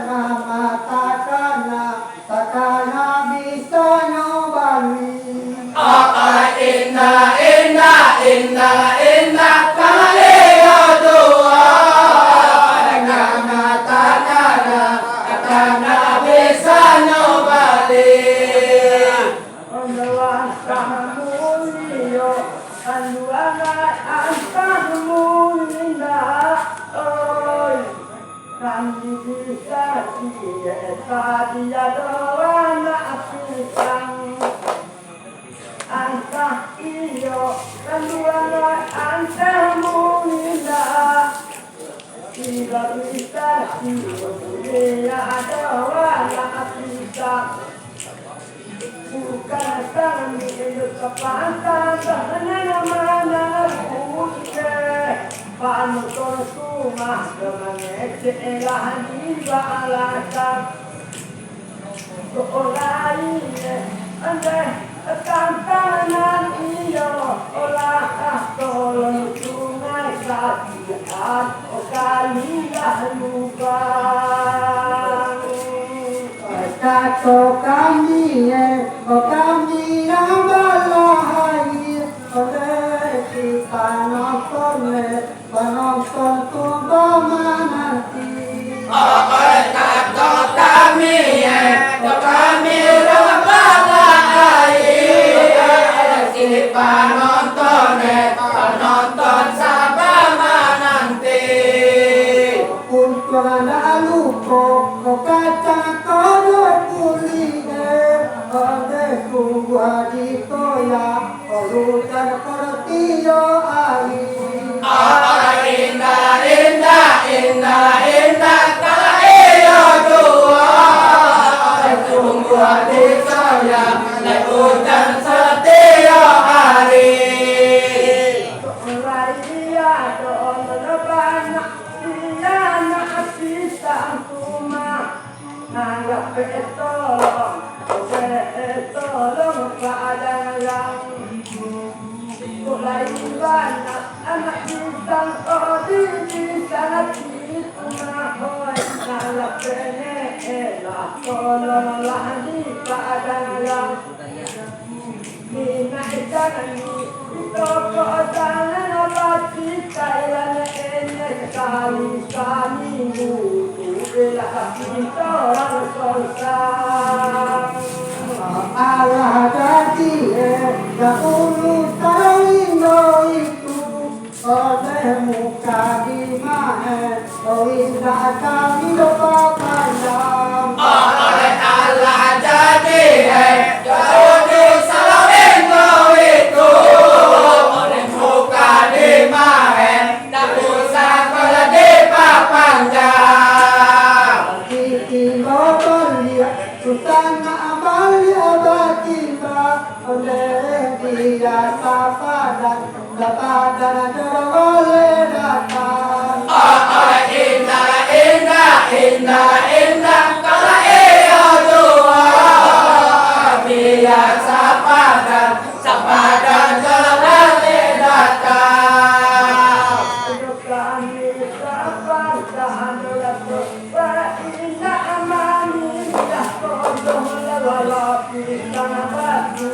Mama dia doana pisang angka iyo kanduana antamu nila tidak bisa dia doana pisang bukan kami kepantan karena mana buke panutor rumah dengan ecelah di balasan Olaine ande tantanan iyo olah tolong sungai kasihan kalilah lubang Kato kami yang balahai oleh kita penonton tumbang nanti. Kato kami yang balahai kita penonton sabama nanti. Untuk anak lupa kacang Indah kala iyo dua tunggu adik saya naik hujan setiap hari dia doa banyak dia nak pisang rumah nanggap tolong pada yang mulai banyak anak pisang di sana itu mahoi nanggap tolonglah di pada yang Minaikan toko jangan apa kita yang kami bila kita orang susah Allah jadi dahulu talindo itu oleh muka di mana indah kami lupa pandang oleh Allah jadi dahulu salawingo itu oleh muka di mahen tak usah kalau di papanjang Kilo belia Sultana Amalia Batimba oleh dia sapadan dapadan oleh datang indah kalau iyo dua biasa sapadan jalan datang kami sabar dan indah amani dah tolong lawan kita batu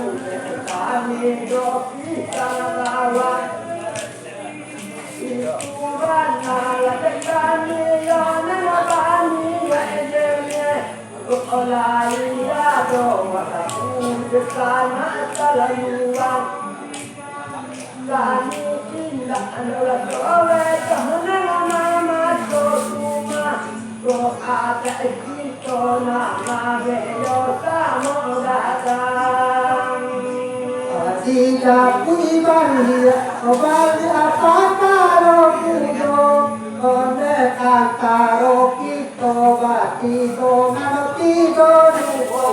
kami do kita lawan itu mana kami yang nabani wajahnya oleh ya doa aku sana salayuan kami indah adalah doa karena nama doa ada kita nama beliau kamu datang tidak puiban dia obali apa karo kudo oleh karo kita bati dongan tido dua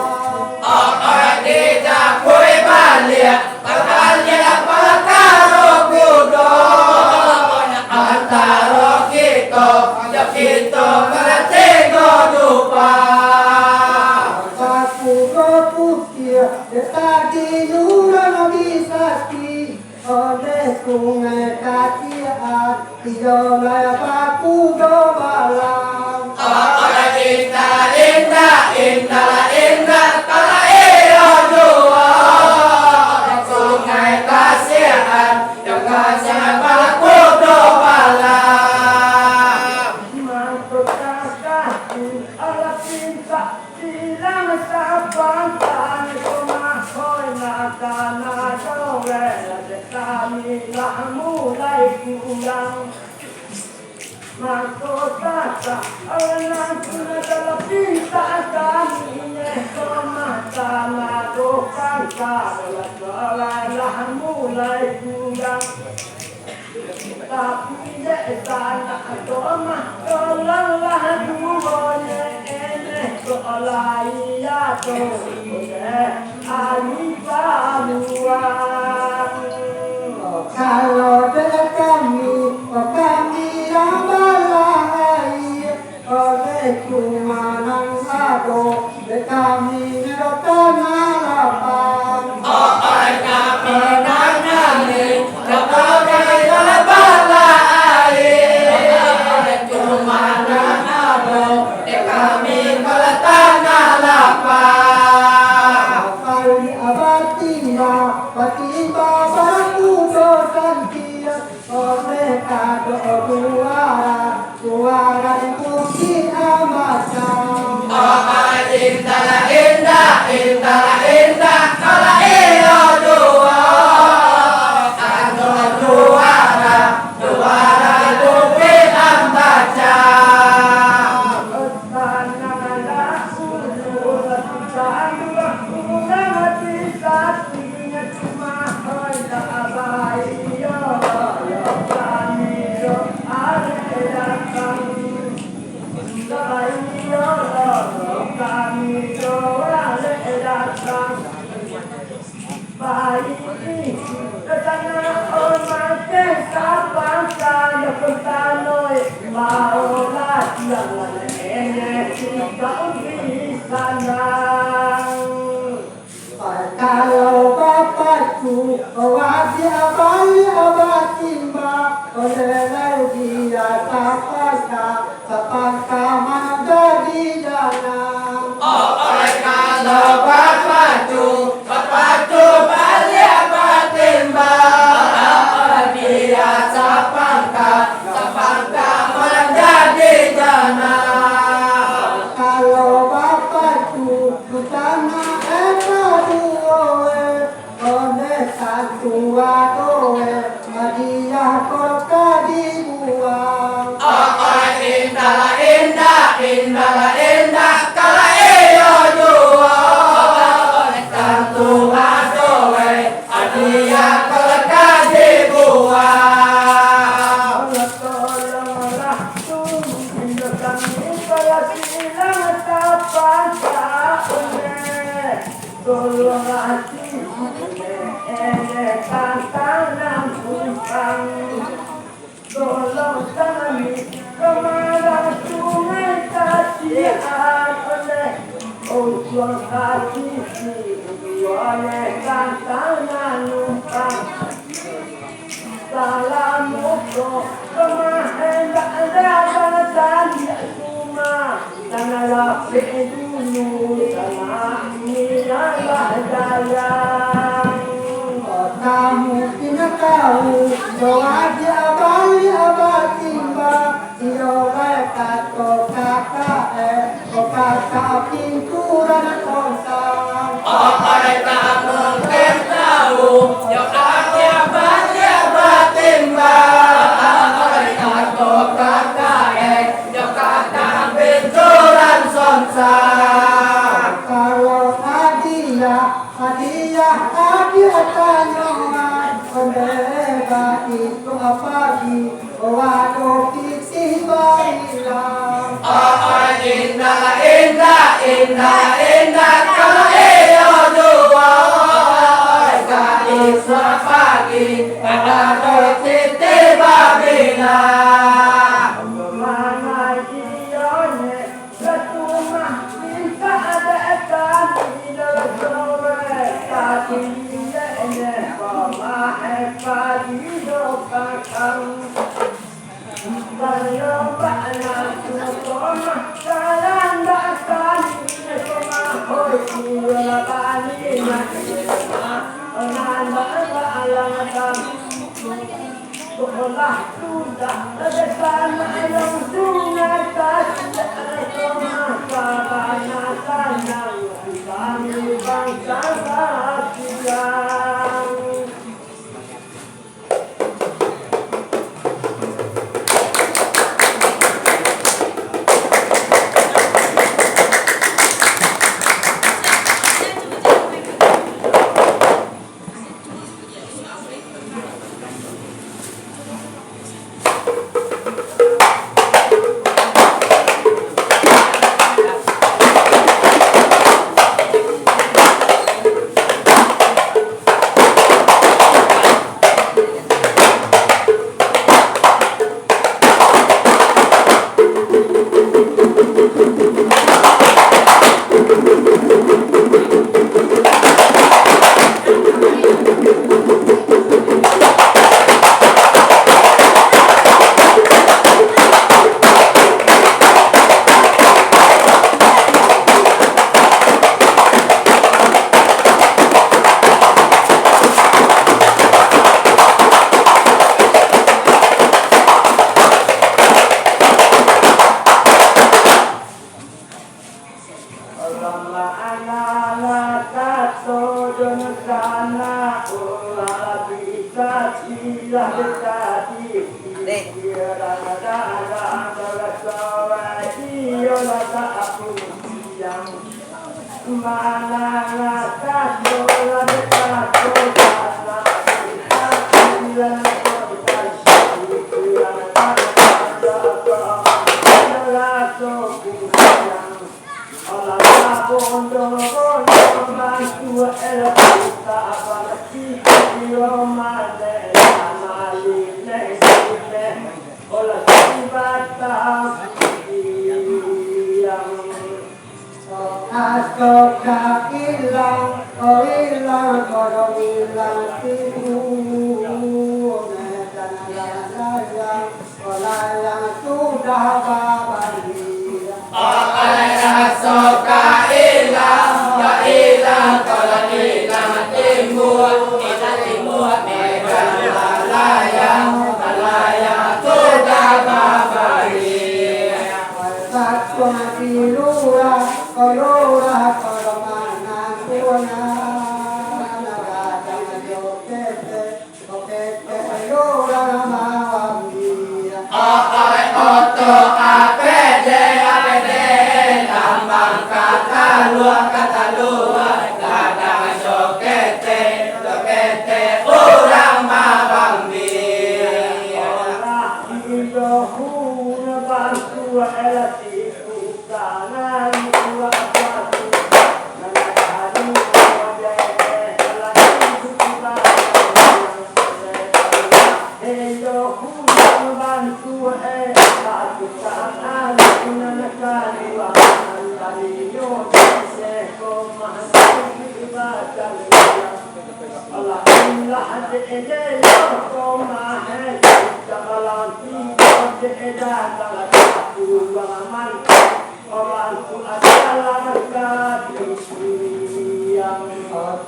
orang tidak boleh balik kalian apa karo kudo antara kita ya kita berarti dupa aku putih tadi nuran bisa oleh sungai kakian tidak aku dobalang orang indah kalau iyo dua sungai kasihan yang kasihan palaku dobalang masuk kaki ala pinta silang sapang tani kumakoi nakana dowe kami lah mulai pulang masuk kata ala sudah dalam pinta kami sana toma tolong lah duone ene tolai ya to ali paluan kalau dengan kami ramai oleh cuma nang ado kami rotan harapan Oi kami nangani Kau dari balai Cuma nangado Kami meletak lapang kali abatina batimba baraku dosan kia oleh kado suara di bukit amacam Indah, indah, indah, indah Kala iyo dua Anu juara Juara bukit ambaca kalau bapakku wajib abatimba oleh dia tapaka mana jadi jangan Oi kalau bapakku balik batimba Dia sapangka menjadi jana kalau bapakku utama duoe oleh satu adoe dia kota dibuang Indah, indah, indah, indah Kala iyo jua Satu adoe Adia kota dibuang tolonglah tunggu kami kalau silang tapan tolonglah tantangan pumpang tolong kami kemana sungai kasihan Tuhan hati oleh tantangan numpang salam untuk kemahin tak ada balasan cuma tanah lapik dulu tanah ini adalah jalan kamu tidak tahu bahwa dia balik abatimba iyo mereka kakak pinturan kosong Oi kamu tahu Yo aja banyak batimba Oi aku kakak Yo kakak pinturan sonsang kalau hadiah tanyaman pendeta itu apa di waduh kisih bailah Oi indah, indah, indah, indah Kalau iyo dua Oi kaisa pagi Ada titi babila mana ione ketumah minta ada tidak sore tadi ini pagi dopakan Bayo bana tukoma kalan bakan nekoma hoi kula bani nakema onan alam Bola sudah ada sana yang sungai kasih nekoma kabana sana kami bangsa siang Asoka ilang, oh ilang, kodong ilang timu. Layang, oh layang sudah babandi. Asoka ilang, ya ilang, kalau ilang timur, ilang timur, layang sudah babari. Satu mati lurah, kolorah, kolomana kuana. Nagadang jokete, jokete, lurah mawambi. Oto APD tambang kata luar kadang jokete orang mabambi.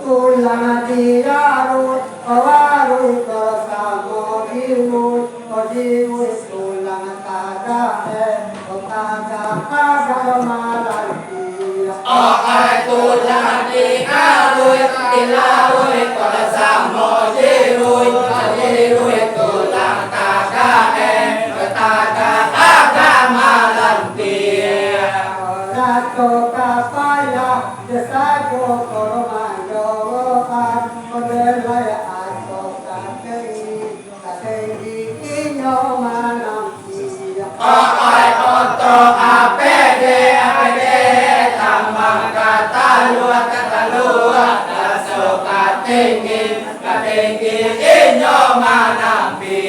Tulang dirarut, kawarut, kasamo dirut, dirut tulang tagae, tagae malalira. Tulang diarut, dilarut, kalau samo dirut tulang tagae, agama lantir. Rato kapaya, desago koromayo, modelaya ato kakei inyo manampiya. Oto APD tambang kata luar, asoka tinggi inyo manampi.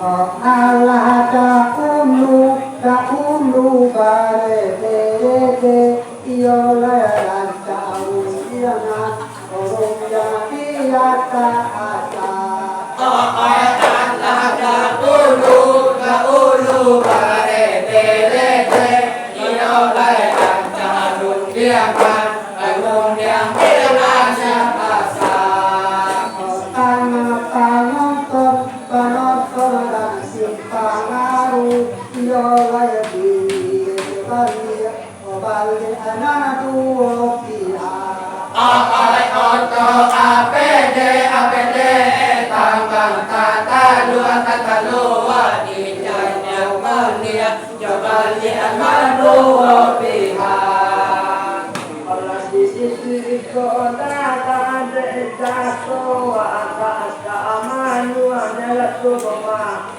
Allah da ulu bare de iyo la tahu yana orang jadi ata ata. Allah da ulu bare de iyo lai carun dia kan alung dia siapa sa. Panonton dan simpangaru iyo la di bali anak dua pihak. Oto APD tambang kata luar dijanya malia coba lihat dua pihak. Allah di sisi kota ada jatuh atas keamanan adalah semua.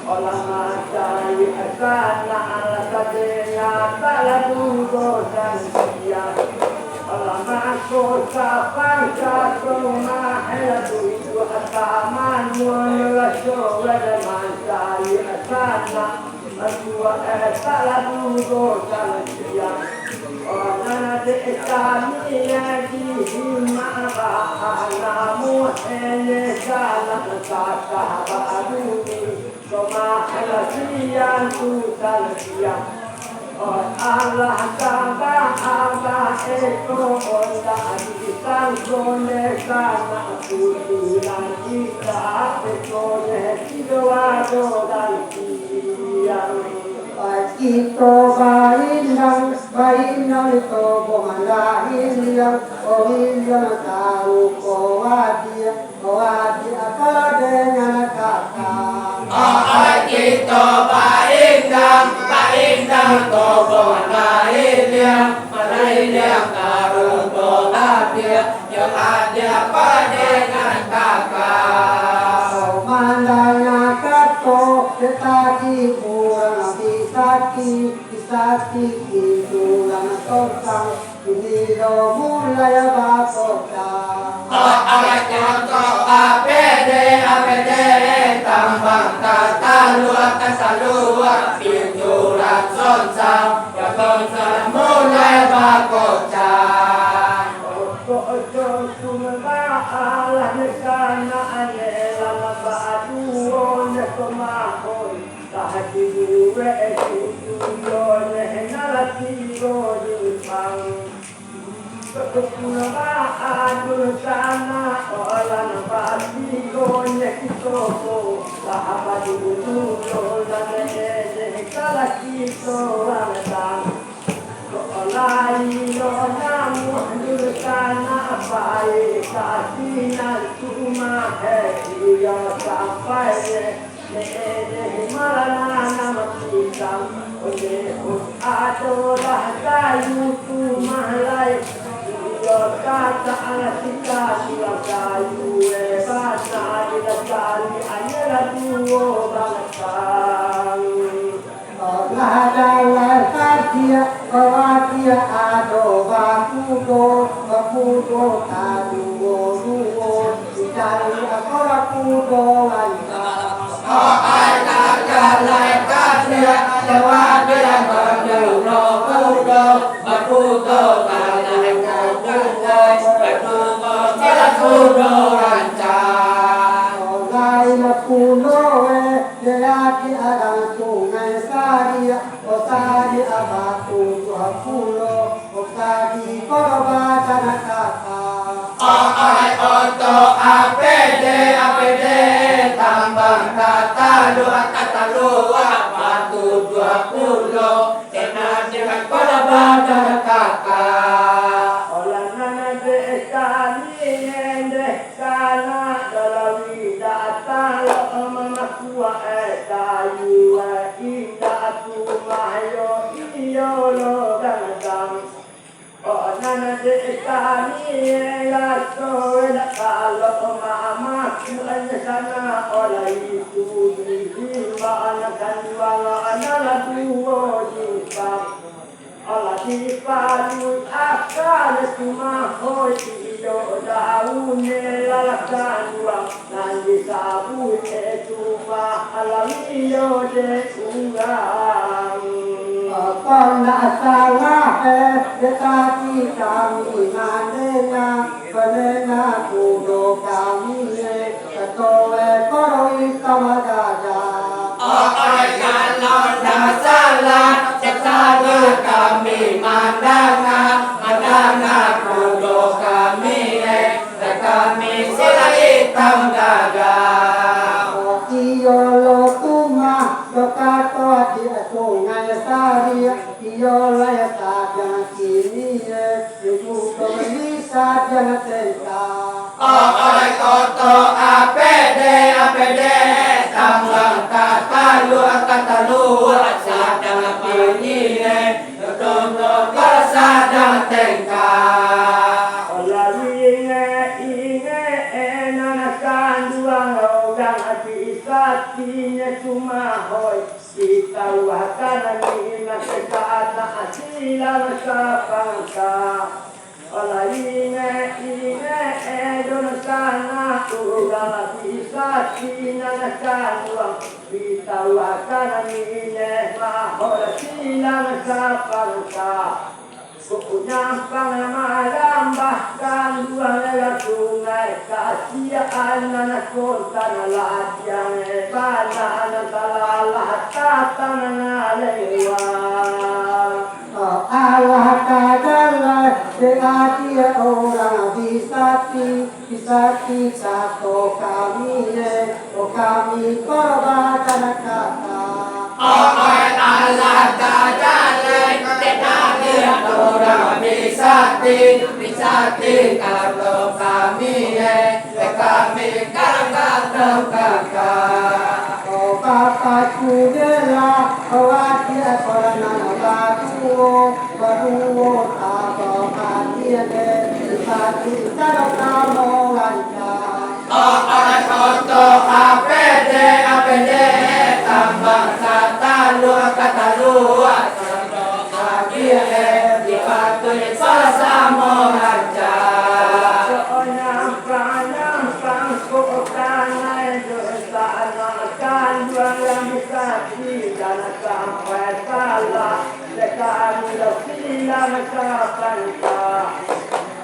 Allah masai asana Allah kadena bala dulu dan siap. Allah masuk kapan rumah itu keamanan adalah semua dan masai asana. Aku dua salah dulu jalan siang orang de kami lagi marah namun ini jalan kata baru cuma siang tu jalan siang Allah sabah Allah itu Allah disang kone karena kutulan kita kone doa dan siang Ito bainang ito bumandahin yang yang tahu kawadi akala dengan kata. Kita paindang to malahilia karung to hadir yang ada pada dengan kakak. Mandanya kato tetapi kurang disaki itu lang tosang ini do mulai bakota. APD tambang kata luar pinturan sonsang ya sonsang mulai bakocang. Ojo sumba Allah sana anela batu on kemahon tahdi duwe yo nalati yo pang sumba adul sana olan pasti yo nekito sahabat dulu yo lane kalaki to ramdan Olai lo namu sana pai kasinan cuma dia sampai marana nama kita oleh adolah kayu tumalai yo kata kita sudah kayu bahasa kita kali hanya duo bangsa Adalah kadia ado bakudo taduo dicari akudo wanita. Adalah kadia kawadia bakudo bakudo rancang. Lain kuno lelaki adang sungai sadia osadi abatu pulo osadi korobatan kata. Oto APD tambang kata luar batu 20 enak dengan korobatan kakak. Olana de kali ende kana dalawi data mamakuwa kayu ida tu mayo iyo lo gadang olana de kali ya so da kalau mama kuanya sana olai tu di mana kan wala ana tuo di Allah di palu akal cuma hoi iyo daun lalakan uang nanti sabu cuma alam iyo de urang Pernah salah tetapi kami manena penena kudo kami ketoe koroi kamadaja. Kalau dah salah cakap kami mandanga kudo kami kami sila hitam gagal. Iyo lo tuma lo kato di sungai sari iyo lo ya tajang kini itu bisa jangan tenta. Koto APD tambang kata luar sadang pinine koto sadang tengka. Cuma hoi kita luahkan mina sekata asilan sapangka oleh ini don sana ulah bisa Sati nanakan uang Bitawakan amine Mahol silang sapangka Kukunyang pangamalam Bahkan buang lewat sungai Kasiaan nanakon Tanah lahat yang Bana nantalalah Tatang nalewang Allah kadalah hati orang bisati satu kami kami perbadan kata. Oi Allah tajale tenade orang bisati kalau kami kami kalau kakak. Oh bapakku bela hati orang batu baru tak hati bisati kalau lancar. Orang untuk APD tambah kata luar kaki dipatuhi sesama lancar. Seorang pang sukanai dosa akan buang yang bisa dan sampai salah dekat silang kapanta.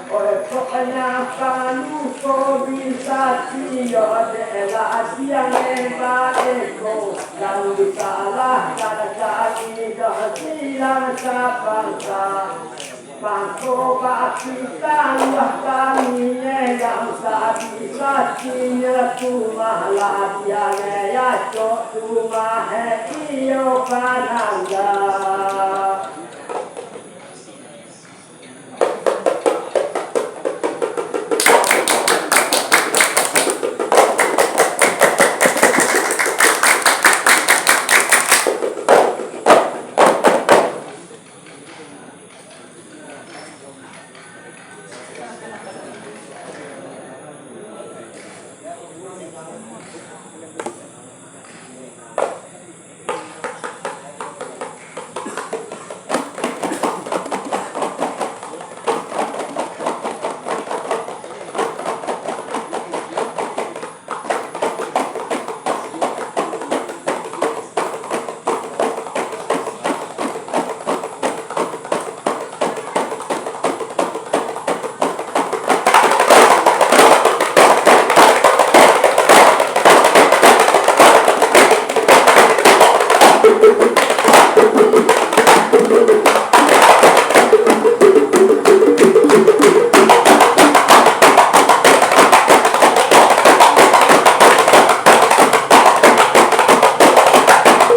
Oleh pokoknya kamu kau bisa tiada adalah siang hebat eko dan disalah kami dah silang kapanta. Bangko kita luah kami yang bisa tiada cuma latihan ya cok cuma iyo pananda.